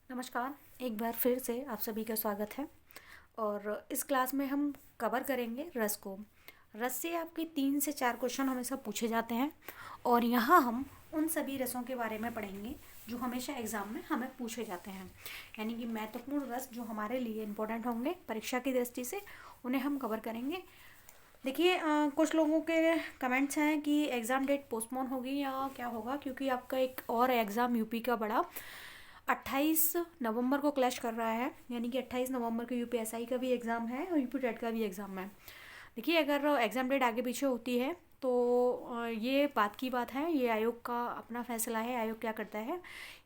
नमस्कार। एक बार फिर से आप सभी का स्वागत है। और इस क्लास में हम कवर करेंगे रस को। रस से आपके 3 से 4 क्वेश्चन हमेशा पूछे जाते हैं और यहाँ हम उन सभी रसों के बारे में पढ़ेंगे जो हमेशा एग्ज़ाम में हमें पूछे जाते हैं, यानी कि महत्वपूर्ण रस जो हमारे लिए इम्पोर्टेंट होंगे परीक्षा की दृष्टि से, उन्हें हम कवर करेंगे। देखिए, कुछ लोगों के कमेंट्स हैं कि एग्ज़ाम डेट पोस्टपोन होगी या क्या होगा, क्योंकि आपका एक और एग्ज़ाम यूपी का बड़ा 28 नवंबर को क्लैश कर रहा है, यानी कि 28 नवंबर को यूपीएसआई का भी एग्ज़ाम है और यूपी टेट का भी एग्ज़ाम है। देखिए, अगर एग्ज़ाम डेट आगे पीछे होती है तो ये बात की बात है, ये आयोग का अपना फैसला है। आयोग क्या करता है,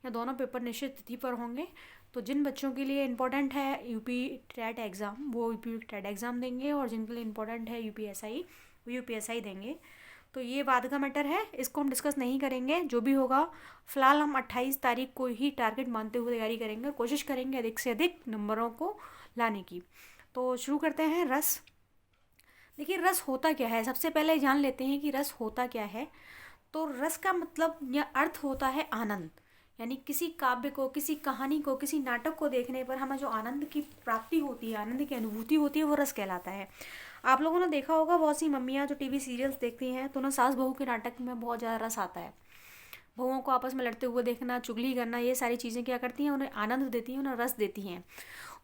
या दोनों पेपर निश्चित तिथि पर होंगे। तो जिन बच्चों के लिए इम्पोर्टेंट है यूपी टेट एग्ज़ाम वो यूपी टेट एग्ज़ाम देंगे, और जिनके लिए इम्पोर्टेंट है यूपीएसआई वो यूपीएसआई देंगे। तो ये बाद का मैटर है, इसको हम डिस्कस नहीं करेंगे। जो भी होगा, फिलहाल हम 28 तारीख को ही टारगेट मानते हुए तैयारी करेंगे, कोशिश करेंगे अधिक से अधिक नंबरों को लाने की। तो शुरू करते हैं रस। देखिए, रस होता क्या है, सबसे पहले जान लेते हैं कि रस होता क्या है। तो रस का मतलब या अर्थ होता है आनंद, यानी किसी काव्य को, किसी कहानी को, किसी नाटक को देखने पर हमें जो आनंद की प्राप्ति होती है, आनंद की अनुभूति होती है, वो रस कहलाता है। आप लोगों ने देखा होगा, बहुत सी मम्मियाँ जो टीवी सीरियल्स देखती हैं तो उन्हें सास बहू के नाटक में बहुत ज़्यादा रस आता है। बहुओं को आपस में लड़ते हुए देखना, चुगली करना, ये सारी चीज़ें क्या करती हैं, उन्हें आनंद देती हैं, उन्हें रस देती हैं।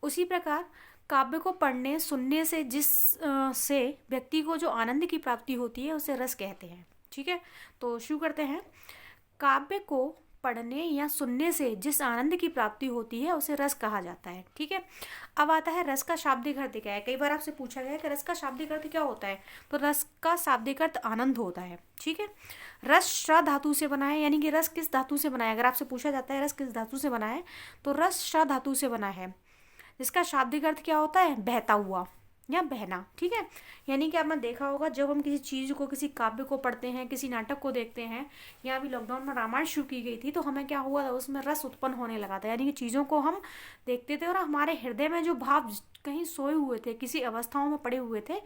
उसी प्रकार काव्य को पढ़ने सुनने से से व्यक्ति को जो आनंद की प्राप्ति होती है उसे रस कहते हैं। ठीक है, तो शुरू करते हैं। काव्य को पढ़ने या सुनने से जिस आनंद की प्राप्ति होती है उसे रस कहा जाता है। ठीक है, अब आता है रस का शाब्दिक अर्थ क्या है। कई बार आपसे पूछा गया है कि रस का शाब्दिक अर्थ क्या होता है, तो रस का शाब्दिक अर्थ आनंद होता है। ठीक है, रस श्रा धातु से बना है, यानी कि रस किस धातु से बना है। अगर आपसे पूछा जाता है रस किस धातु से बना है, तो रस श्रा धातु से बना है, जिसका शाब्दिक अर्थ क्या होता है, बहता हुआ या बहना। ठीक है, यानी कि आपने देखा होगा, जब हम किसी चीज़ को, किसी काव्य को पढ़ते हैं, किसी नाटक को देखते हैं, या अभी लॉकडाउन में रामायण शुरू की गई थी, तो हमें क्या हुआ था, उसमें रस उत्पन्न होने लगा था। यानी कि चीज़ों को हम देखते थे और हमारे हृदय में जो भाव कहीं सोए हुए थे, किसी अवस्थाओं में पड़े हुए थे,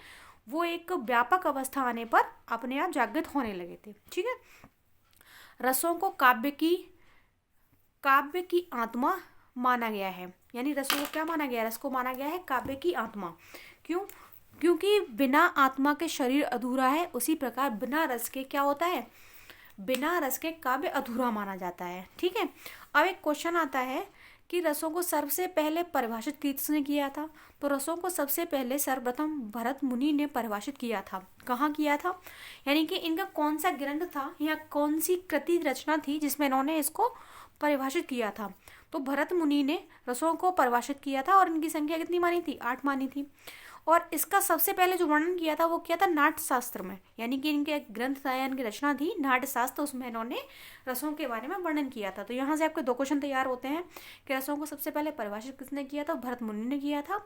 वो एक व्यापक अवस्था आने पर अपने आप जागृत होने लगे थे। ठीक है, रसों को काव्य की आत्मा माना गया है, यानी रसों को क्या माना गया है, रस को माना गया है काव्य की आत्मा। क्यों? क्योंकि बिना आत्मा के शरीर अधूरा है। उसी प्रकार बिना रस के क्या होता है, बिना रस के काव्य अधूरा माना जाता है। ठीक है, अब एक क्वेश्चन आता है कि रसों को सबसे पहले परिभाषित किसने किया था। तो रसों को सबसे पहले सर्वप्रथम भरत मुनि ने परिभाषित किया था। कहाँ किया था, यानी कि इनका कौन सा ग्रंथ था या कौन सी कृति रचना थी जिसमें इन्होंने इसको परिभाषित किया था। तो भरत मुनि ने रसों को परिभाषित किया था और इनकी संख्या कितनी मानी थी, 8 मानी थी। और इसका सबसे पहले जो वर्णन किया था वो किया था नाट्य शास्त्र में, यानी कि इनके एक ग्रंथ था या इनकी रचना थी नाट्य शास्त्र, उसमें इन्होंने रसों के बारे में वर्णन किया था। तो यहाँ से आपके 2 क्वेश्चन तैयार होते हैं कि रसों को सबसे पहले परिभाषित किसने किया था, भरत मुनि ने किया था।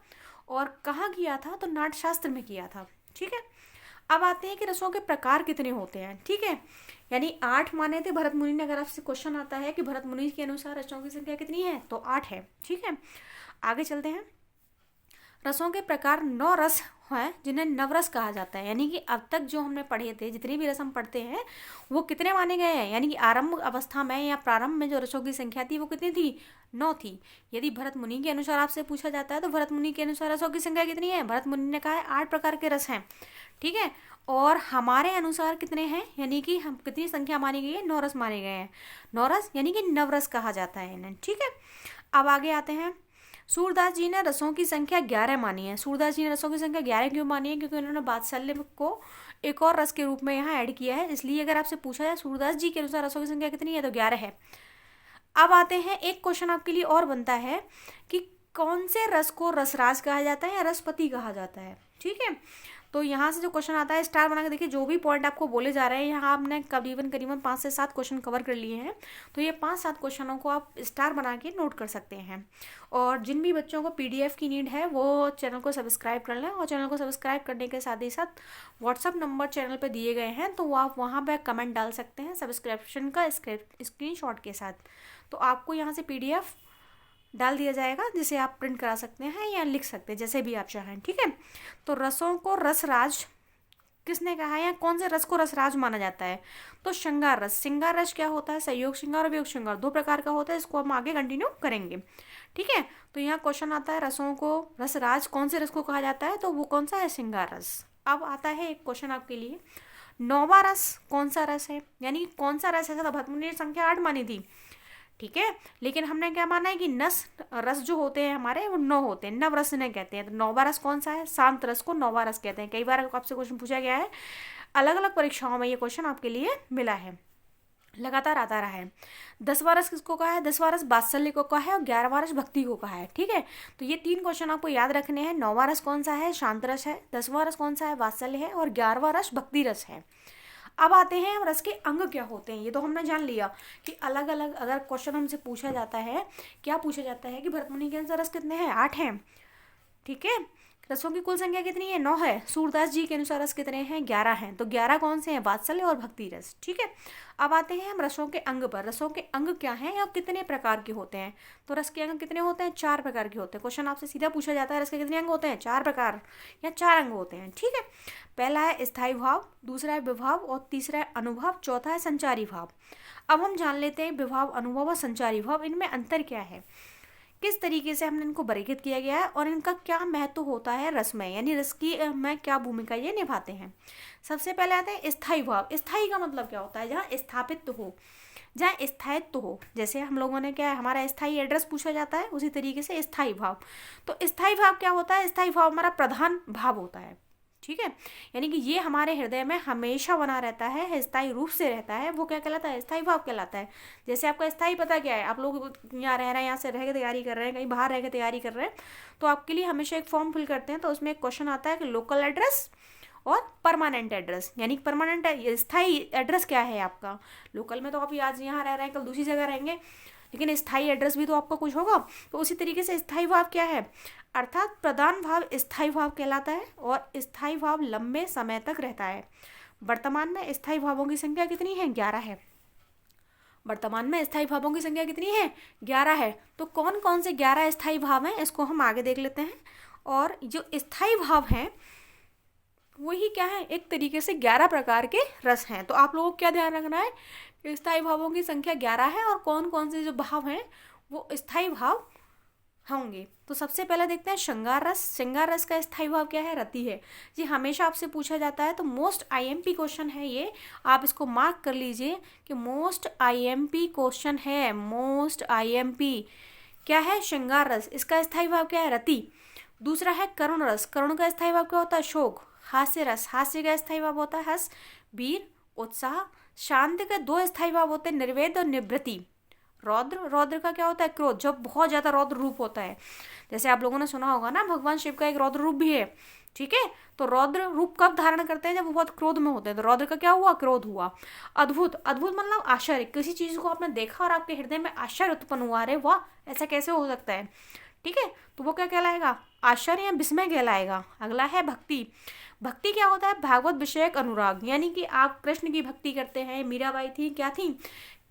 और कहाँ किया था, तो नाट्य शास्त्र में किया था। ठीक है, अब आते हैं कि रसों के प्रकार कितने होते हैं। ठीक है, यानी 8 माने थे भरत मुनि ने। अगर आपसे क्वेश्चन आता है कि भरत मुनि के अनुसार रसों की संख्या कितनी है, तो 8 है। ठीक है, आगे चलते हैं। रसों के प्रकार 9 रस हैं जिन्हें नवरस कहा जाता है, यानी कि अब तक जो हमने पढ़े थे, जितने भी रस हम पढ़ते हैं वो कितने माने गए हैं, यानी कि आरंभ अवस्था में या प्रारंभ में जो रसों की संख्या थी वो कितनी थी, 9 थी। यदि भरत मुनि के अनुसार आपसे पूछा जाता है तो भरत मुनि के अनुसार रसों की संख्या कितनी है, भरत मुनि ने कहा है 8 प्रकार के रस हैं। ठीक है, और हमारे अनुसार कितने हैं, यानी कि हम कितनी संख्या मानी गई है, 9 रस माने गए हैं। 9 रस यानी कि नवरस कहा जाता है इन्हें। ठीक है, अब आगे आते हैं। सूरदास जी ने रसों की संख्या 11 मानी है। सूरदास जी ने रसों की संख्या 11 क्यों मानी है, क्योंकि उन्होंने वात्सल्य को एक और रस के रूप में यहाँ ऐड किया है, इसलिए अगर आपसे पूछा जाए सूरदास जी के अनुसार रसों की संख्या कितनी है, तो 11 है। अब आते हैं, एक क्वेश्चन आपके लिए और बनता है कि कौन से रस को रसराज कहा जाता है या रसपति कहा जाता है। ठीक है, तो यहाँ से जो क्वेश्चन आता है, स्टार बना के देखिए, जो भी पॉइंट आपको बोले जा रहे हैं, यहाँ आपने करीबन करीबन 5 से 7 क्वेश्चन कवर कर लिए हैं। तो ये 5-7 क्वेश्चनों को आप स्टार बना के नोट कर सकते हैं। और जिन भी बच्चों को पीडीएफ की नीड है वो चैनल को सब्सक्राइब कर लें, और चैनल को सब्सक्राइब करने के साथ ही साथ व्हाट्सअप नंबर चैनल पर दिए गए हैं, तो वो आप वहाँ पर कमेंट डाल सकते हैं सब्सक्रिप्शन का स्क्रीनशॉट के साथ। तो आपको यहाँ से पीडीएफ डाल दिया जाएगा, जिसे आप प्रिंट करा सकते हैं या लिख सकते हैं, जैसे भी आप चाहें। ठीक है, तो रसों को रसराज किसने कहा है, या कौन से रस को रसराज माना जाता है? तो श्रृंगार रस। श्रृंगार रस क्या होता है? संयोग श्रृंगार और वियोग श्रृंगार, दो प्रकार का होता है। इसको हम आगे कंटिन्यू करेंगे, ठीक है। तो यहाँ क्वेश्चन आता है रसों को रसराज कौन से रस को कहा जाता है? तो वो कौन सा है? श्रृंगार रस। अब आता है एक क्वेश्चन आपके लिए, नौवा रस कौन सा रस है, यानी कौन सा रस है? भरतमुनि ने संख्या 8 मानी थी, ठीक है, लेकिन हमने क्या माना है कि रस जो होते हैं हमारे वो 9 होते हैं, नव रस ने कहते हैं। तो नौवा रस कौन सा है? शांत रस को नौवा रस कहते हैं। कई बार आपसे क्वेश्चन पूछा गया है, अलग अलग परीक्षाओं में ये क्वेश्चन आपके लिए मिला है, लगातार आता रहा है। 10वां रस किसको कहा है? 10वां रस वात्सल्य को कहा है और 11वां रस भक्ति को कहा है, ठीक है। तो ये 3 क्वेश्चन आपको याद रखने हैं। 9वां रस कौन सा है? शांत रस है। 10वां रस कौन सा है? वात्सल्य है। और 11वां रस भक्ति रस है। अब आते हैं रस के अंग क्या होते हैं। ये तो हमने जान लिया कि अलग अलग अगर क्वेश्चन हमसे पूछा जाता है, क्या पूछा जाता है कि भरतमुनि के अनुसार रस कितने हैं? 8 हैं, ठीक है। रसों की कुल संख्या कितनी है? 9 है। सूरदास जी के अनुसार रस कितने हैं? 11 हैं। तो 11 कौन से हैं? वात्सल्य और भक्ति रस, ठीक है। अब आते हैं हम रसों के अंग पर। रसों के अंग क्या हैं और कितने प्रकार के होते हैं? तो रस के अंग कितने होते हैं? 4 प्रकार के होते हैं। क्वेश्चन आपसे सीधा पूछा जाता है रस के कितने अंग होते हैं? 4 प्रकार या 4 अंग होते हैं, ठीक है। पहला है स्थायी भाव, दूसरा है विभाव और तीसरा है अनुभाव, चौथा है संचारी भाव। अब हम जान लेते हैं विभाव, अनुभाव और संचारी भाव, इनमें अंतर क्या है, किस तरीके से हमने इनको वर्गीकृत किया गया है और इनका क्या महत्व होता है रस में, यानी रस की में क्या भूमिका ये निभाते हैं। सबसे पहले आते हैं स्थायी भाव। स्थायी का मतलब क्या होता है? जहाँ स्थापित हो, जहाँ स्थायित्व हो। जैसे हम लोगों ने क्या है, हमारा स्थायी एड्रेस पूछा जाता है, उसी तरीके से स्थायी भाव। तो स्थायी भाव क्या होता है? स्थायी भाव हमारा प्रधान भाव होता है, ठीक है, यानी कि ये हमारे हृदय में हमेशा बना रहता है, स्थायी रूप से रहता है। वो क्या कहलाता है? स्थायी भाव कहलाता है। जैसे आपका स्थायी पता क्या है? आप लोग यहाँ रह रहे हैं, यहाँ से रह के तैयारी कर रहे हैं, कहीं बाहर रह के तैयारी कर रहे हैं, तो आपके लिए हमेशा एक फॉर्म फिल करते हैं, तो उसमें एक क्वेश्चन आता है कि लोकल एड्रेस और परमानेंट एड्रेस, यानी परमानेंट स्थायी एड्रेस क्या है आपका। लोकल में तो आप आज यहाँ रह रहे हैं, कल दूसरी जगह रहेंगे, लेकिन स्थायी एड्रेस भी तो आपका कुछ होगा। तो उसी तरीके से स्थायी भाव क्या है? अर्थात प्रधान भाव स्थायी भाव कहलाता है और स्थायी भाव लंबे समय तक रहता है। वर्तमान में स्थायी भावों की संख्या कितनी है? 11 है। वर्तमान में स्थायी भावों की संख्या कितनी है? 11 है। तो कौन कौन से 11 स्थायी भाव हैं, इसको हम आगे देख लेते हैं। और जो स्थायी भाव हैं वही क्या है? एक तरीके से 11 प्रकार के रस हैं। तो आप लोगों को क्या ध्यान रखना है कि स्थायी भावों की संख्या 11 है और कौन कौन से जो भाव हैं वो स्थायी भाव होंगे। तो सबसे पहले देखते हैं श्रृंगार रस। श्रृंगार रस का स्थायी भाव क्या है? रति है। ये हमेशा आपसे पूछा जाता है, तो मोस्ट आईएमपी क्वेश्चन है ये, आप इसको मार्क कर लीजिए कि मोस्ट आईएमपी क्वेश्चन है। मोस्ट आईएमपी क्या है? श्रृंगार रस। इसका स्थायी भाव क्या है? रति। दूसरा है करुण रस। करुण का स्थायी भाव क्या होता है? शोक। हास्य रस। हास्य का स्थायी भाव होता है हर्ष, वीर, उत्साह। शांत के 2 स्थायी भाव होते हैं, निर्वेद और निवृत्ति। रौद्र, रौद्र का क्या होता है? क्रोध, जब बहुत ज्यादा रौद्र रूप होता है। जैसे आप लोगों ने सुना होगा ना, भगवान शिव का एक रौद्र रूप भी है, ठीक है। तो रौद्र रूप कब धारण करते हैं? जब वो बहुत क्रोध में होते हैं। तो रौद्र का क्या हुआ? क्रोध हुआ। अद्भुत, अद्भुत मतलब आश्चर्य, किसी चीज को आपने देखा और आपके हृदय में आश्चर्य उत्पन्न हुआ, अरे वाह ऐसा कैसे हो सकता है, ठीक है, तो वो क्या कहलाएगा? आश्चर्य या विस्मय कहलाएगा। अगला है भक्ति। भक्ति क्या होता है? भागवत विषयक अनुराग, यानी कि आप कृष्ण की भक्ति करते हैं। मीराबाई थी, क्या थी?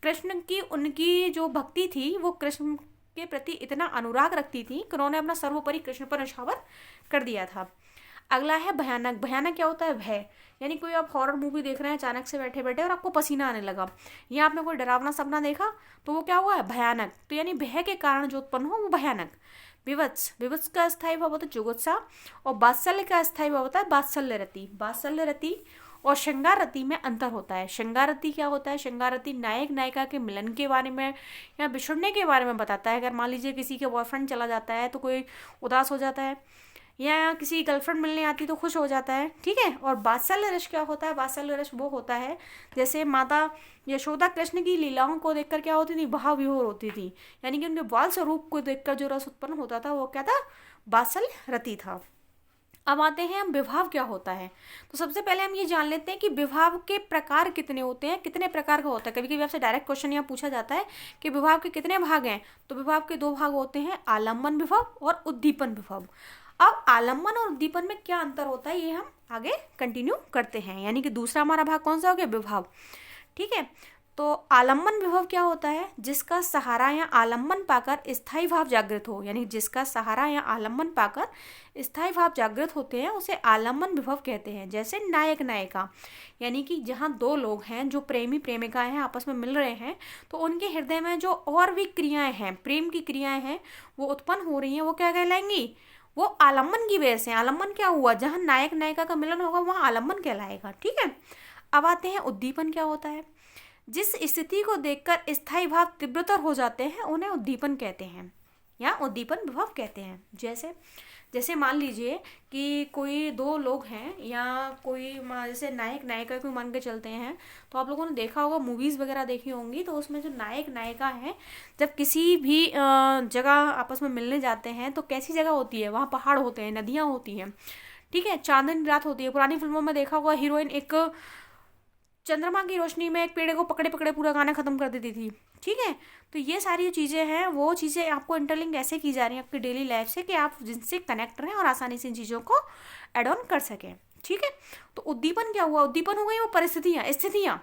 कृष्ण की, उनकी जो भक्ति थी वो कृष्ण के प्रति इतना अनुराग रखती थी कि उन्होंने अपना सर्वोपरि कृष्ण पर न्यौछावर कर दिया था। अगला है भयानक। भयानक क्या होता है? भय, यानी कोई आप हॉरर मूवी देख रहे हैं, अचानक से बैठे बैठे और आपको पसीना आने लगा, या आपने कोई डरावना सपना देखा, तो वो क्या हुआ है? भयानक। तो यानी भय के कारण जो उत्पन्न हो वो भयानक। विवत्स, विवत्स का स्थायी भाव होता है जुगुत्सा। और वात्सल्य का स्थायी भाव होता है वात्सल्य रति। वात्सल्य रति और श्रृंगार रति में अंतर होता है। श्रृंगार रति क्या होता है? श्रृंगार रति नायक नायिका के मिलन के बारे में या बिछुड़ने के बारे में बताता है। अगर मान लीजिए किसी के बॉयफ्रेंड चला जाता है तो कोई उदास हो जाता है, या किसी की गर्लफ्रेंड मिलने आती तो खुश हो जाता है, ठीक है। और वात्सल्य रस क्या होता है? वात्सल्य रस वो होता है जैसे माता यशोदा कृष्ण की लीलाओं को देखकर क्या होती थी? भाव विभोर होती थी, यानी कि उनके बाल स्वरूप को देखकर जो रस उत्पन्न होता था वो क्या था? वात्सल्य रति था। अब आते हैं हम विभाव क्या होता है। तो सबसे पहले हम ये जान लेते हैं कि विभाव के प्रकार कितने होते हैं, कितने प्रकार का होता है। कभी कभी आपसे डायरेक्ट क्वेश्चन यहाँ पूछा जाता है कि विभाव के कितने भाग हैं। तो विभाव के 2 भाग होते हैं, आलम्बन विभाव और उद्दीपन विभाव। अब आलम्बन और उद्दीपन में क्या अंतर होता है ये हम आगे कंटिन्यू करते हैं, यानी कि दूसरा हमारा भाग कौन सा हो गया? विभाव, ठीक है। तो आलम्बन विभव क्या होता है? जिसका सहारा या आलम्बन पाकर स्थायी भाव जागृत हो, यानी जिसका सहारा या आलम्बन पाकर स्थायी भाव जागृत होते हैं उसे आलम्बन विभव कहते हैं। जैसे नायक नायिका, यानी कि जहाँ दो लोग हैं जो प्रेमी प्रेमिका हैं आपस में मिल रहे हैं, तो उनके हृदय में जो और भी क्रियाएं हैं, प्रेम की क्रियाएं हैं, वो उत्पन्न हो रही हैं, वो क्या कहलाएंगी? वो आलम्बन की वजह से। आलम्बन क्या हुआ? जहाँ नायक नायिका का मिलन होगा वहाँ आलम्बन कहलाएगा। ठीक है, अब आते हैं उद्दीपन क्या होता है। जिस स्थिति को देखकर स्थायी भाव तीव्रतर हो जाते हैं उन्हें उद्दीपन कहते हैं या उद्दीपन विभव कहते हैं। जैसे जैसे मान लीजिए कि कोई दो लोग हैं या कोई जैसे नायक नायिका को मान के चलते हैं, तो आप लोगों ने देखा होगा, मूवीज़ वगैरह देखी होंगी, तो उसमें जो नायक नायिका है जब किसी भी जगह आपस में मिलने जाते हैं तो कैसी जगह होती है? वहाँ पहाड़ होते हैं, नदियाँ होती हैं, ठीक है, चांदनी रात होती है। पुरानी फिल्मों में देखा होगा हीरोइन एक चंद्रमा की रोशनी में एक पेड़ को पकड़े पकड़े पूरा गाना खत्म कर देती थी। ठीक है, तो ये सारी जो चीज़ें हैं वो चीज़ें आपको इंटरलिंक ऐसे की जा रही हैं आपकी डेली लाइफ से कि आप जिनसे कनेक्ट रहें और आसानी से इन चीज़ों को एड ऑन कर सकें। ठीक है, तो उद्दीपन क्या हुआ? उद्दीपन हो गई वो परिस्थितियाँ, स्थितियाँ।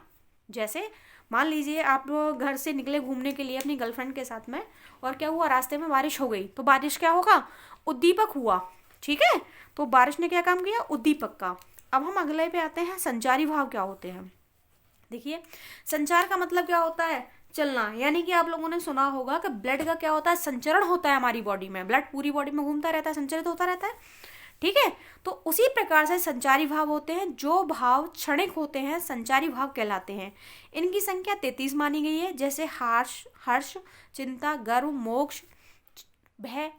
जैसे मान लीजिए आप घर से निकले घूमने के लिए अपनी गर्लफ्रेंड के साथ में, और क्या हुआ? रास्ते में बारिश हो गई, तो बारिश क्या होगा? उद्दीपक हुआ। ठीक है, तो बारिश ने क्या काम किया? उद्दीपक का। अब हम अगले पे आते हैं, संचारी भाव क्या होते हैं। देखिए, संचार का मतलब क्या होता है? चलना, यानी कि आप लोगों ने सुना होगा कि ब्लड का क्या होता है? संचरण होता है हमारी बॉडी में, ब्लड पूरी बॉडी में घूमता रहता है, संचरित होता रहता है। ठीक है, तो उसी प्रकार से संचारी भाव होते हैं। जो भाव क्षणिक होते हैं संचारी भाव कहलाते हैं। इनकी संख्या 33 मानी गई है। जैसे हर्ष, चिंता, गर्व, मोक्ष, भय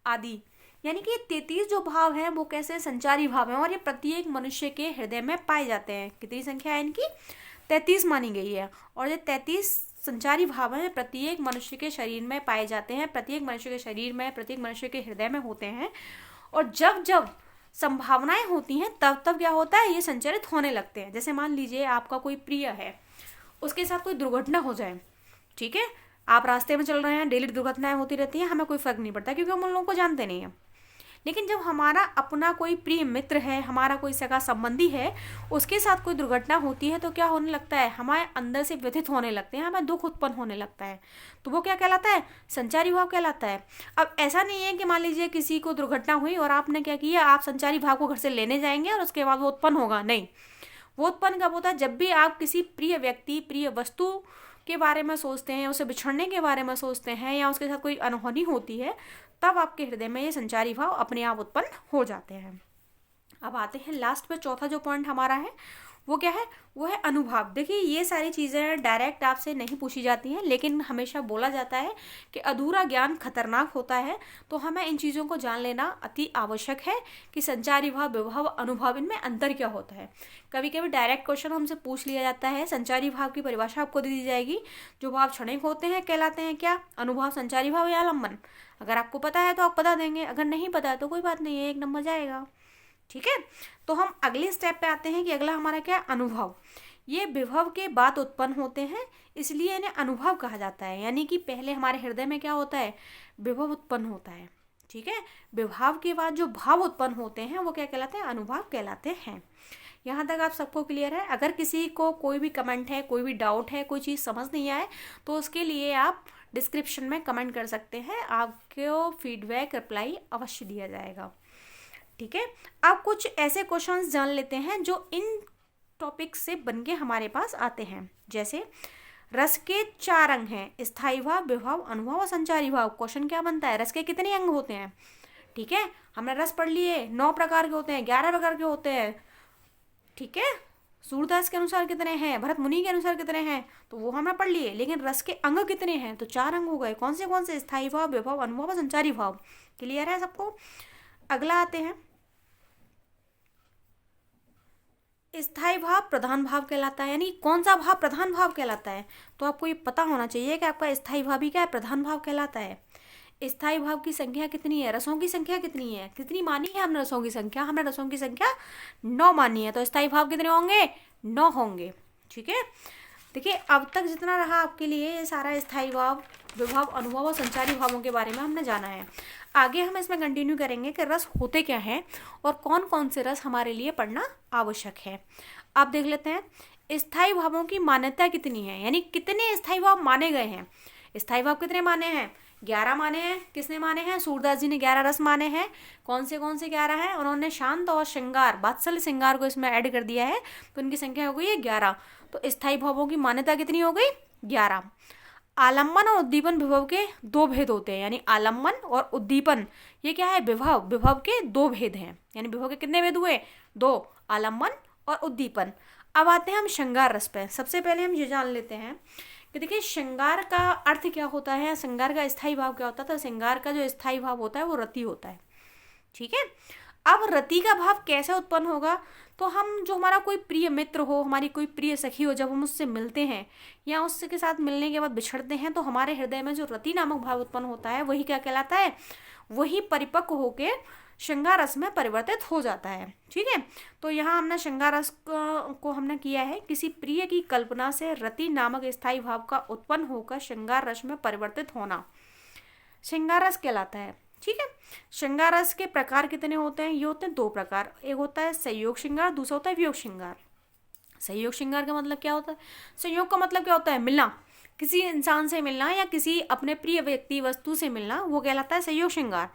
आदि, यानी कि 33 जो भाव हैं वो कैसे? संचारी भाव हैं, और ये प्रत्येक मनुष्य के हृदय में पाए जाते हैं। कितनी संख्या है इनकी? 33 मानी गई है। और ये 33 संचारी भाव हैं प्रत्येक मनुष्य के शरीर में पाए जाते हैं, प्रत्येक मनुष्य के शरीर में, प्रत्येक मनुष्य के हृदय में होते हैं। और जब जब संभावनाएं होती हैं तब तब क्या होता है? ये संचरित होने लगते हैं। जैसे मान लीजिए आपका कोई प्रिय है, उसके साथ कोई दुर्घटना हो जाए, ठीक है, आप रास्ते में चल रहे हैं, डेली दुर्घटनाएं होती रहती हैं, हमें कोई फर्क नहीं पड़ता क्योंकि हम उन लोगों को जानते नहीं हैं। लेकिन जब हमारा अपना कोई प्रिय मित्र है, हमारा कोई सगा संबंधी है, उसके साथ कोई दुर्घटना होती है, तो क्या होने लगता है? हमारे अंदर से व्यथित होने लगते हैं, हमें दुख उत्पन्न होने लगता है। तो वो क्या कहलाता है? संचारी भाव कहलाता है। अब ऐसा नहीं है कि मान लीजिए किसी को दुर्घटना हुई और आपने क्या किया, आप संचारी भाव को घर से लेने जाएंगे और उसके बाद वो उत्पन्न होगा, नहीं। वो उत्पन्न कब होता है? जब भी आप किसी प्रिय व्यक्ति, प्रिय वस्तु के बारे में सोचते हैं, उसे बिछड़ने के बारे में सोचते हैं, या उसके साथ कोई अनहोनी होती है, तब आपके हृदय में ये संचारी भाव अपने आप उत्पन्न हो जाते हैं। अब आते हैं लास्ट पे, चौथा जो पॉइंट हमारा है वो क्या है? वो है अनुभाव। देखिए, ये सारी चीज़ें डायरेक्ट आपसे नहीं पूछी जाती हैं, लेकिन हमेशा बोला जाता है कि अधूरा ज्ञान खतरनाक होता है। तो हमें इन चीज़ों को जान लेना अति आवश्यक है कि संचारी भाव, विभव, अनुभाव, इनमें अंतर क्या होता है। कभी कभी डायरेक्ट क्वेश्चन हमसे पूछ लिया जाता है, संचारी भाव की परिभाषा आपको दे दी जाएगी। जो भाव क्षणिक होते हैं कहलाते हैं क्या? अनुभाव, संचारी भाव या आलम्बन। अगर आपको पता है तो आप बता देंगे, अगर नहीं पता है तो कोई बात नहीं है, 1 नंबर जाएगा। ठीक है, तो हम अगले स्टेप पे आते हैं कि अगला हमारा क्या है? अनुभव। ये विभव के बाद उत्पन्न होते हैं, इसलिए इन्हें अनुभव कहा जाता है। यानी कि पहले हमारे हृदय में क्या होता है? विभव उत्पन्न होता है। ठीक है, विभाव के बाद जो भाव उत्पन्न होते हैं वो क्या कहलाते हैं? अनुभाव कहलाते हैं। यहाँ तक आप सबको क्लियर है? अगर किसी को कोई भी कमेंट है, कोई भी डाउट है, कोई चीज़ समझ नहीं आए, तो उसके लिए आप डिस्क्रिप्शन में कमेंट कर सकते हैं, आपको फीडबैक रिप्लाई अवश्य दिया जाएगा। ठीक है, अब कुछ ऐसे क्वेश्चंस जान लेते हैं जो इन टॉपिक से बनके हमारे पास आते हैं। जैसे रस के 4 अंग हैं, स्थायी भाव, विभव, अनुभव और संचारी भाव। क्वेश्चन क्या बनता है? रस के कितने अंग होते हैं? ठीक है, हमने रस पढ़ लिए, 9 प्रकार के होते हैं, 11 प्रकार के होते हैं। ठीक है, सूरदास के अनुसार कितने हैं, भरत मुनि के अनुसार कितने हैं, तो वो हमने पढ़ लिए। लेकिन रस के अंग कितने हैं? तो 4 अंग हो गए। कौन से? स्थायी भाव, विभव, अनुभव और संचारी भाव। क्लियर है सबको? अगला आते हैं, स्थायी भाव प्रधान भाव कहलाता है। यानी कौन सा भाव प्रधान भाव कहलाता है? तो आपको ये पता होना चाहिए कि आपका स्थायी भाव भी क्या है? प्रधान भाव कहलाता है। स्थायी भाव की संख्या कितनी है? रसों की संख्या कितनी है? कितनी मानी है हमने रसों की संख्या? हमने रसों की संख्या 9 मानी है। तो स्थायी भाव कितने होंगे? 9 होंगे। ठीक है, देखिए अब तक जितना रहा आपके लिए ये सारा स्थायी भाव, विभव, अनुभव और संचारी भावों के बारे में हमने जाना है। आगे हम इसमें कंटिन्यू करेंगे कि रस होते क्या हैं और कौन कौन से रस हमारे लिए पढ़ना आवश्यक है। आप देख लेते हैं, स्थायी भावों की मान्यता कितनी है, यानी कितने स्थायी भाव माने गए हैं। स्थायी भाव कितने माने हैं? 11 माने हैं। किसने माने हैं? सूरदास जी ने 11 रस माने हैं। कौन से 11 हैं? उन्होंने शांत और श्रृंगार, वात्सल्य श्रृंगार को इसमें ऐड कर दिया है, तो उनकी संख्या हो गई है 11। तो स्थायी भावों की मान्यता कितनी हो गई? 11। आलम्बन और उद्दीपन विभव के दो भेद होते हैं, यानी आलम्बन और उद्दीपन ये क्या है? विभव, विभव के दो भेद हैं, यानी विभव के कितने भेद हुए? 2, आलम्बन और उद्दीपन। अब आते हैं हम श्रृंगार रस पे। सबसे पहले हम ये जान लेते हैं कि देखिए श्रृंगार का अर्थ क्या होता है, श्रृंगार का स्थायी भाव क्या होता है। तो श्रृंगार का जो स्थायी भाव होता है वो रति होता है, ठीक है। अब रति का भाव कैसे उत्पन्न होगा? तो हम जो हमारा कोई प्रिय मित्र हो, हमारी कोई प्रिय सखी हो, जब हम उससे मिलते हैं या उसके साथ मिलने के बाद बिछड़ते हैं, तो हमारे हृदय में जो रति नामक भाव उत्पन्न होता है वही क्या कहलाता है? वही परिपक्व होके श्रृंगार रस में परिवर्तित हो जाता है, ठीक है। तो यहाँ हमने श्रृंगार रस को हमने किया है, किसी प्रिय की कल्पना से रति नामक स्थायी भाव का उत्पन्न होकर श्रृंगार रस में परिवर्तित होना श्रृंगार रस कहलाता है, ठीक है। श्रृंगार रस के प्रकार कितने होते हैं? ये होते हैं 2 प्रकार। एक होता है संयोग श्रृंगार, दूसरा होता है वियोग श्रृंगार। संयोग श्रृंगार का मतलब क्या होता है? संयोग का मतलब क्या होता है? मिलना, किसी इंसान से मिलना या किसी अपने प्रिय व्यक्ति वस्तु से मिलना, वो कहलाता है संयोग श्रृंगार।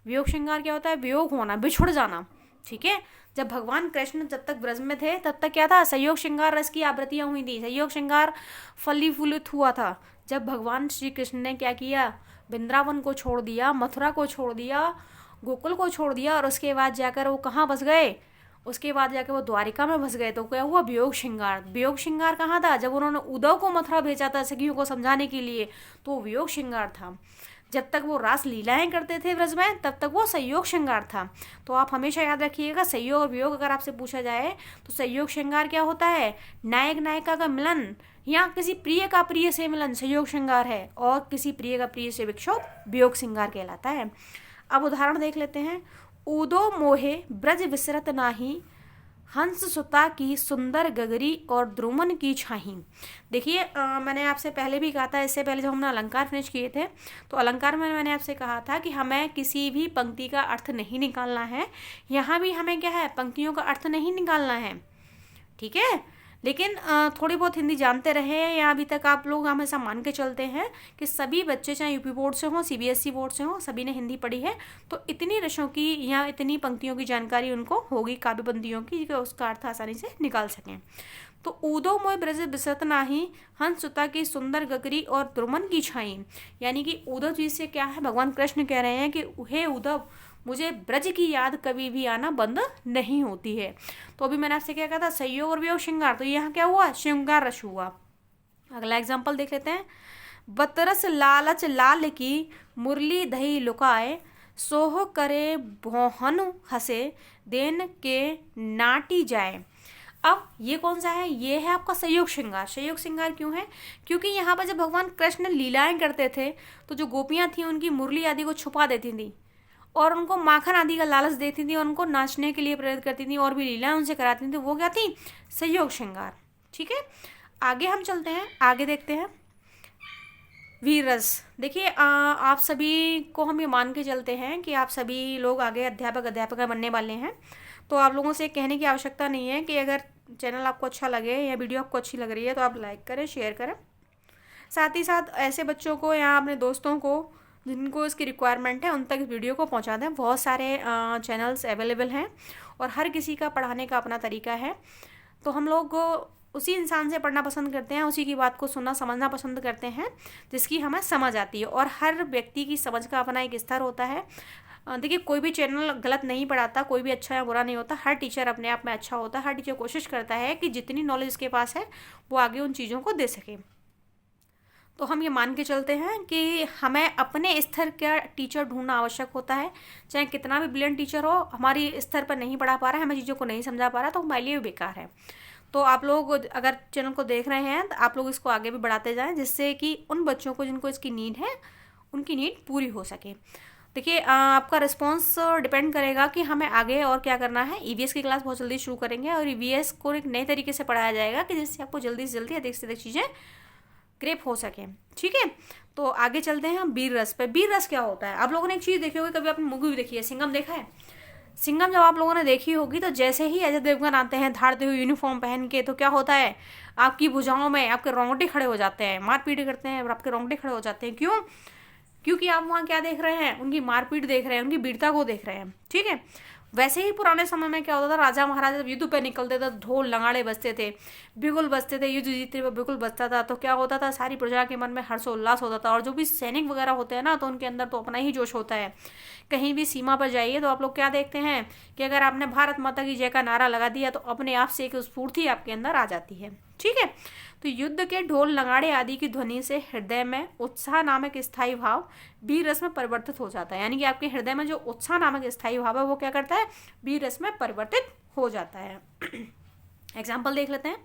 वियोग श्रृंगार क्या होता है? वियोग होना, बिछुड़ जाना, ठीक है। जब भगवान कृष्ण जब तक ब्रज में थे तब तक क्या था? संयोग श्रृंगार रस की आवृत्तियां हुई थी, संयोग श्रृंगार फलीफूलित हुआ था। जब भगवान श्री कृष्ण ने क्या किया? वृंदावन को छोड़ दिया, मथुरा को छोड़ दिया, गोकुल को छोड़ दिया, और उसके बाद जाकर वो कहाँ बस गए? उसके बाद जाकर वो द्वारिका में बस गए। तो क्या हुआ? वियोग श्रृंगार। वियोग श्रृंगार कहाँ था? जब उन्होंने उद्धव को मथुरा भेजा था सखियों को समझाने के लिए, तो वियोग श्रृंगार था। जब तक वो रास लीलाएं करते थे ब्रज में तब तक वो संयोग श्रृंगार था। तो आप हमेशा याद रखिएगा, संयोग और वियोग अगर आपसे पूछा जाए तो संयोग श्रृंगार क्या होता है? नायक नायिका का मिलन या किसी प्रिय का प्रिय से मिलन संयोग श्रृंगार है, और किसी प्रिय का प्रिय से विक्षोभ वियोग श्रृंगार कहलाता है। अब उदाहरण देख लेते हैं। ऊदो मोहे ब्रज विसरत नाही, हंस सुता की सुंदर गगरी और द्रुमन की छाही। देखिए मैंने आपसे पहले भी कहा था, इससे पहले जब हमने अलंकार फिनिश किए थे तो अलंकार में मैंने आपसे कहा था कि हमें किसी भी पंक्ति का अर्थ नहीं निकालना है। यहाँ भी हमें क्या है? पंक्तियों का अर्थ नहीं निकालना है, ठीक है। लेकिन थोड़ी बहुत हिंदी जानते रहे या अभी तक आप लोग हमेशा मान के चलते हैं कि सभी बच्चे चाहे यूपी बोर्ड से हों, सीबीएसई बोर्ड से हों, सभी ने हिंदी पढ़ी है, तो इतनी रसों की या इतनी पंक्तियों की जानकारी उनको होगी, काव्य पंक्तियों की, कि उसका अर्थ आसानी से निकाल सकें। तो ऊदो मोय ब्रज बिसरत नाही, हंस सुता की सुंदर गगरी और द्रुमन की छाई, यानी कि उद्धव जी से क्या है? भगवान कृष्ण कह रहे हैं कि हे उद्धव, मुझे ब्रज की याद कभी भी आना बंद नहीं होती है। तो अभी मैंने आपसे क्या कहा था? संयोग और वियोग श्रृंगार, तो यहाँ क्या हुआ? श्रृंगार रस हुआ। अगला एग्जाम्पल देख लेते हैं। बतरस लालच लाल की मुरली दही लुकाए, सोह करे भोहनु हसे देन के नाटी जाए। अब ये कौन सा है? ये है आपका संयोग श्रृंगार। संयोग श्रृंगार क्यों है? क्योंकि यहाँ पर जब भगवान कृष्ण लीलाएं करते थे तो जो गोपियाँ थी उनकी मुरली आदि को छुपा देती थी और उनको माखन आदि का लालच देती थी और उनको नाचने के लिए प्रेरित करती थी और भी लीलाएं उनसे कराती थी। वो क्या थी? संयोग श्रृंगार, ठीक है। आगे हम चलते हैं, आगे देखते हैं वीर रस। देखिए आप सभी को हम ये मान के चलते हैं कि आप सभी लोग आगे अध्यापक बनने वाले हैं, तो आप लोगों से कहने की आवश्यकता नहीं है कि अगर चैनल आपको अच्छा लगे या वीडियो आपको अच्छी लग रही है तो आप लाइक करें, शेयर करें। साथ ही साथ ऐसे बच्चों को या अपने दोस्तों को जिनको इसकी रिक्वायरमेंट है उन तक इस वीडियो को पहुंचा दें। बहुत सारे चैनल्स अवेलेबल हैं और हर किसी का पढ़ाने का अपना तरीका है, तो हम लोग उसी इंसान से पढ़ना पसंद करते हैं, उसी की बात को सुनना समझना पसंद करते हैं जिसकी हमें समझ आती है। और हर व्यक्ति की समझ का अपना एक स्तर होता है। देखिए कोई भी चैनल गलत नहीं पढ़ाता, कोई भी अच्छा या बुरा नहीं होता, हर टीचर अपने आप में अच्छा होता है। हर टीचर कोशिश करता है कि जितनी नॉलेज उसके पास है वो आगे उन चीज़ों को दे सके। तो हम ये मान के चलते हैं कि हमें अपने स्तर का टीचर ढूंढना आवश्यक होता है। चाहे कितना भी ब्रिलियंट टीचर हो, हमारी स्तर पर नहीं पढ़ा पा रहा है, हमें चीज़ों को नहीं समझा पा रहा, तो हमारे लिए बेकार है। तो आप लोग अगर चैनल को देख रहे हैं तो आप लोग इसको आगे भी बढ़ाते जाएं, जिससे कि उन बच्चों को जिनको इसकी नीड है उनकी नीड पूरी हो सके। देखिए आपका रिस्पॉन्स डिपेंड करेगा कि हमें आगे और क्या करना है। ईवीएस की क्लास बहुत जल्दी शुरू करेंगे और ईवीएस को एक नए तरीके से पढ़ाया जाएगा कि जिससे आपको जल्दी से जल्दी अधिक से अधिक चीज़ें ग्रेप हो सके, ठीक है। तो आगे चलते हैं हम वीर रस पे। वीर रस क्या होता है? आप लोगों ने एक चीज़ देखी होगी, कभी आपने मूवी देखी है, सिंघम देखा है? सिंघम जब आप लोगों ने देखी होगी तो जैसे ही अजय देवगन आते हैं धाड़ते हुए यूनिफॉर्म पहन के, तो क्या होता है, आपकी भुजाओं में आपके रोंगटे खड़े हो जाते हैं, मारपीट करते हैं और आपके रोंगटे खड़े हो जाते हैं। क्यों? क्योंकि आप वहाँ क्या देख रहे हैं, उनकी मारपीट देख रहे हैं, उनकी वीरता को देख रहे हैं। ठीक है, वैसे ही पुराने समय में क्या होता था, राजा महाराजा जब युद्ध पे निकलते थे, ढोल नगाड़े बजते थे, बिगुल बजते थे, युद्ध जीतते हुए बिगुल बजता था, तो क्या होता था, सारी प्रजा के मन में हर्षोल्लास होता था। और जो भी सैनिक वगैरह होते हैं ना, तो उनके अंदर तो अपना ही जोश होता है। कहीं भी सीमा पर जाइए तो आप लोग क्या देखते हैं कि अगर आपने भारत माता की जय का नारा लगा दिया तो अपने आप से एक स्फूर्ति आपके अंदर आ जाती है। ठीक है, तो युद्ध के ढोल नगाड़े आदि की ध्वनि से हृदय में उत्साह नामक स्थायी भाव वीर रस में परिवर्तित हो जाता है। यानी कि आपके हृदय में जो उत्साह नामक स्थायी भाव है वो क्या करता है, वीर रस में परिवर्तित हो जाता है। एग्जाम्पल देख लेते हैं।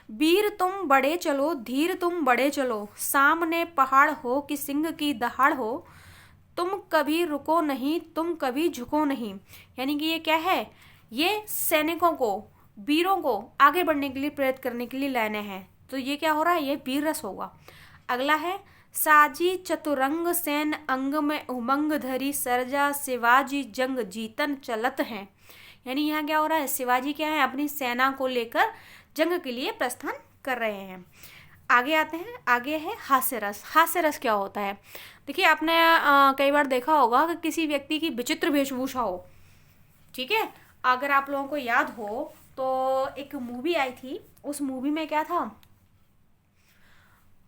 वीर तुम बड़े चलो, धीर तुम बड़े चलो, सामने पहाड़ हो कि सिंह की दहाड़ हो, तुम कभी रुको नहीं, तुम कभी झुको नहीं। यानी कि ये क्या है, ये सैनिकों को, वीरों को आगे बढ़ने के लिए प्रेरित करने के लिए लाइनें हैं। तो ये क्या हो रहा है, ये वीर रस होगा। अगला है, साजी चतुरंग सैन अंग में उमंग धरी, सरजा शिवाजी जंग जीतन चलत हैं। यानी यहाँ क्या हो रहा है, शिवाजी क्या है, अपनी सेना को लेकर जंग के लिए प्रस्थान कर रहे हैं। आगे आते हैं, आगे है हास्य रस। हास्य रस क्या होता है, देखिए आपने कई बार देखा होगा कि किसी व्यक्ति की विचित्र वेशभूषा हो। ठीक है, अगर आप लोगों को याद हो तो एक मूवी आई थी, उस मूवी में क्या था,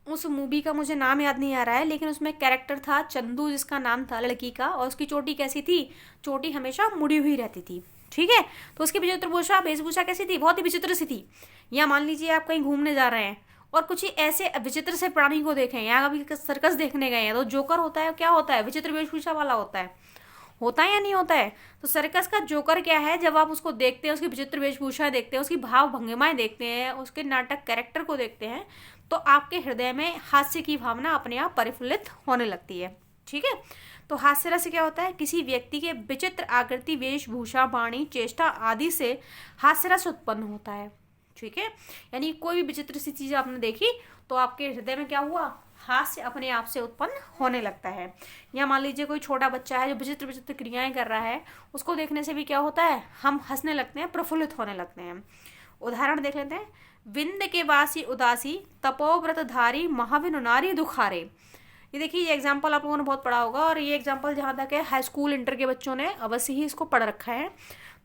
उस मूवी का मुझे नाम याद नहीं आ रहा है, लेकिन उसमें कैरेक्टर था चंदू जिसका नाम था लड़की का, और उसकी चोटी कैसी थी, चोटी हमेशा मुड़ी हुई रहती थी। ठीक है, तो उसकी विचित्र वेशभूषा कैसी थी, बहुत ही विचित्र सी थी। या मान लीजिए आप कहीं घूमने जा रहे हैं और कुछ ही ऐसे विचित्र से प्राणी को देखें, या कभी सर्कस देखने गए हैं, तो जोकर होता है, क्या होता है, विचित्र वेशभूषा वाला होता है या नहीं होता है। तो सर्कस का जोकर क्या है, जब आप उसको देखते हैं, उसकी विचित्र वेशभूषा देखते हैं, उसकी भाव भंगिमाएं देखते हैं, उसके नाटक कैरेक्टर को देखते हैं, तो आपके हृदय में हास्य की भावना अपने आप परिफुल्लित होने लगती है। ठीक है, तो हास्य रस क्या होता है, किसी व्यक्ति के विचित्र आकृति, वेशभूषा, वाणी, चेष्टा आदि से हास्य रस उत्पन्न होता है। ठीक है, यानी कोई भी विचित्र सी चीज आपने देखी तो आपके हृदय में क्या हुआ, हास्य अपने आप से उत्पन्न होने लगता है। या मान लीजिए कोई छोटा बच्चा है जो विचित्र विचित्र क्रियाएं कर रहा है, उसको देखने से भी क्या होता है, हम हंसने लगते हैं, प्रफुल्लित होने लगते हैं। उदाहरण देख लेते हैं। विंद के वासी उदासी, तपोव्रत धारी, महाविनु नारी दुखारे। ये देखिए, ये एग्जाम्पल आप लोगों ने बहुत पढ़ा होगा, और ये एग्जाम्पल जहाँ तक है हाई स्कूल इंटर के बच्चों ने अवश्य ही इसको पढ़ रखा है।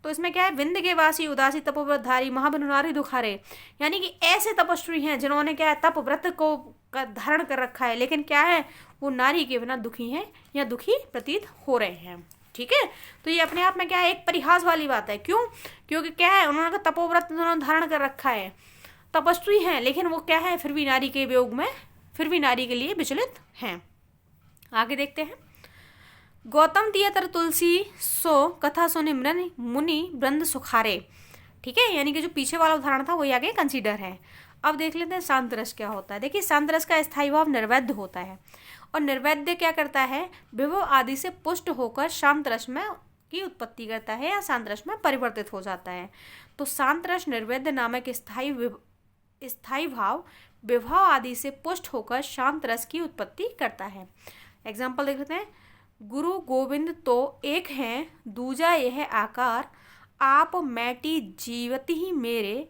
तो इसमें क्या है, विंद के वासी उदासी, तपोव्रत धारी, महाविनु नारी दुखारे। यानी कि ऐसे तपस्वी हैं जिन्होंने क्या है, तप व्रत को धारण कर रखा है, लेकिन क्या है, वो नारी के बिना दुखी हैं या दुखी प्रतीत हो रहे हैं। ठीक है, तो ये अपने आप में क्या है, एक परिहास वाली बात है। क्यों? क्योंकि क्या है, उन्होंने तपोव्रत धारण कर रखा है, तपस्वी हैं, लेकिन वो क्या है, फिर भी नारी के वियोग में, फिर भी नारी के लिए विचलित हैं। आगे देखते हैं। गौतम तियतर तुलसी सो, कथा सुनि मुनि वृंद सुखारे। ठीक है, यानी कि जो पीछे वाला उदाहरण था वही आगे कंसीडर है। अब देख लेते हैं शांत रस क्या होता है। देखिए, शांत रस का स्थायी भाव निर्वैध होता है, और निर्वैध क्या करता है, विभव आदि से पुष्ट होकर शांत रस में की उत्पत्ति करता है या शांत रस में परिवर्तित हो जाता है। तो शांत रस निर्वैध नामक स्थायी भाव विभव आदि से पुष्ट होकर शांत रस की उत्पत्ति करता है। एग्जाम्पल देख लेते हैं। गुरु गोविंद तो एक हैं, दूजा यह आकार, आप मैटी जीवती ही मेरे,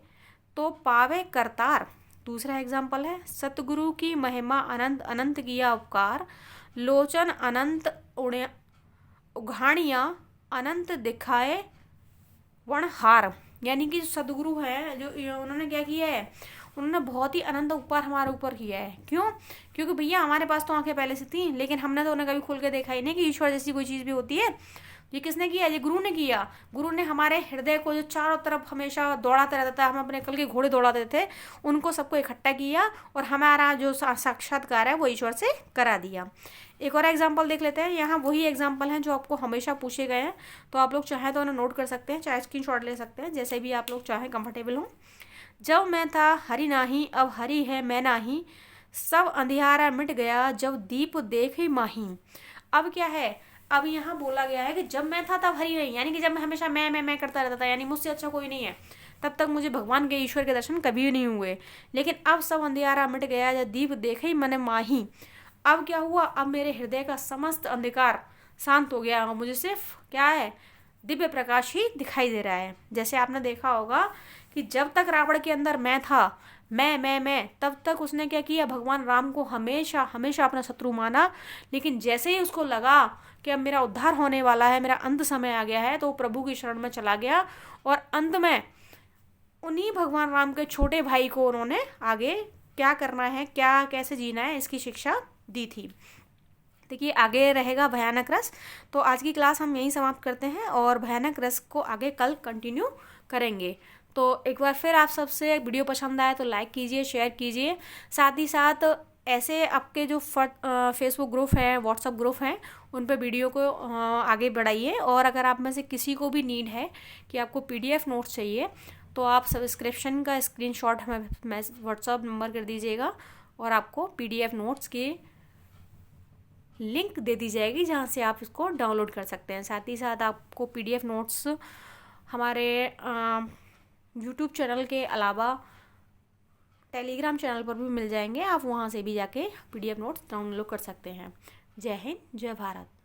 तो पावे करतार। दूसरा एग्जाम्पल है। सतगुरु की महिमा अनंत अनंत किया उपकार, लोचन अनंत उघाड़ियाँ अनंत दिखाए वणहार। यानी कि जो सदगुरु हैं, जो उन्होंने क्या किया है, उन्होंने बहुत ही अनंत उपकार हमारे ऊपर किया है। क्यों? क्योंकि भैया हमारे पास तो आंखें पहले से थी, लेकिन हमने तो उन्हें कभी खुल के देखा ही नहीं कि ईश्वर जैसी कोई चीज़ भी होती है। ये किसने किया? ये गुरु ने किया। गुरु ने हमारे हृदय को जो चारों तरफ हमेशा दौड़ाता रहता था, हम अपने कल के घोड़े दौड़ाते थे, उनको सबको इकट्ठा किया और हमारा जो साक्षात्कार है वो ईश्वर से करा दिया। एक और एग्जाम्पल देख लेते हैं। यहाँ वही एग्जाम्पल हैं जो आपको हमेशा पूछे गए हैं, तो आप लोग चाहें तो उन्हें नोट कर सकते हैं, चाहे स्क्रीनशॉट ले सकते हैं, जैसे भी आप लोग चाहें कंफर्टेबल हों। जब मैं था हरि नाही, अब हरि है मैं नाही, सब अंधियारा मिट गया, जब दीप देख ही माही। अब क्या है, अब यहाँ बोला गया है कि जब मैं था तब हरि नहीं, यानी कि जब मैं हमेशा मैं करता रहता था, यानी मुझसे अच्छा कोई नहीं है, तब तक मुझे भगवान के ईश्वर के दर्शन कभी नहीं हुए। लेकिन अब सब अंधियारा मिट गया, जब दीप देखे ही मन माही। अब क्या हुआ, अब मेरे हृदय का समस्त अंधकार शांत हो गया, मुझे सिर्फ क्या है, दिव्य प्रकाश ही दिखाई दे रहा है। जैसे आपने देखा होगा कि जब तक रावण के अंदर मैं था, मैं, तब तक उसने क्या किया, भगवान राम को हमेशा हमेशा अपना शत्रु माना। लेकिन जैसे ही उसको लगा कि अब मेरा उद्धार होने वाला है, मेरा अंत समय आ गया है, तो वो प्रभु की शरण में चला गया और अंत में उन्हीं भगवान राम के छोटे भाई को उन्होंने आगे क्या करना है, क्या कैसे जीना है, इसकी शिक्षा दी थी। देखिए आगे रहेगा भयानक रस। तो आज की क्लास हम यहीं समाप्त करते हैं और भयानक रस को आगे कल कंटिन्यू करेंगे। तो एक बार फिर आप सबसे वीडियो पसंद आए तो लाइक कीजिए, शेयर कीजिए। साथ ही साथ ऐसे आपके जो फेसबुक ग्रुप है, व्हाट्सअप ग्रुप हैं, उन पे वीडियो को आगे बढ़ाइए। और अगर आप में से किसी को भी नीड है कि आपको PDF नोट्स चाहिए, तो आप सब्सक्रिप्शन का स्क्रीनशॉट हमें व्हाट्सअप नंबर कर दीजिएगा और आपको PDF नोट्स की लिंक दे दी जाएगी जहाँ से आप इसको डाउनलोड कर सकते हैं। साथ ही साथ आपको PDF नोट्स हमारे YouTube चैनल के अलावा टेलीग्राम चैनल पर भी मिल जाएंगे, आप वहाँ से भी जाके PDF नोट्स डाउनलोड कर सकते हैं। जय हिंद, जय भारत।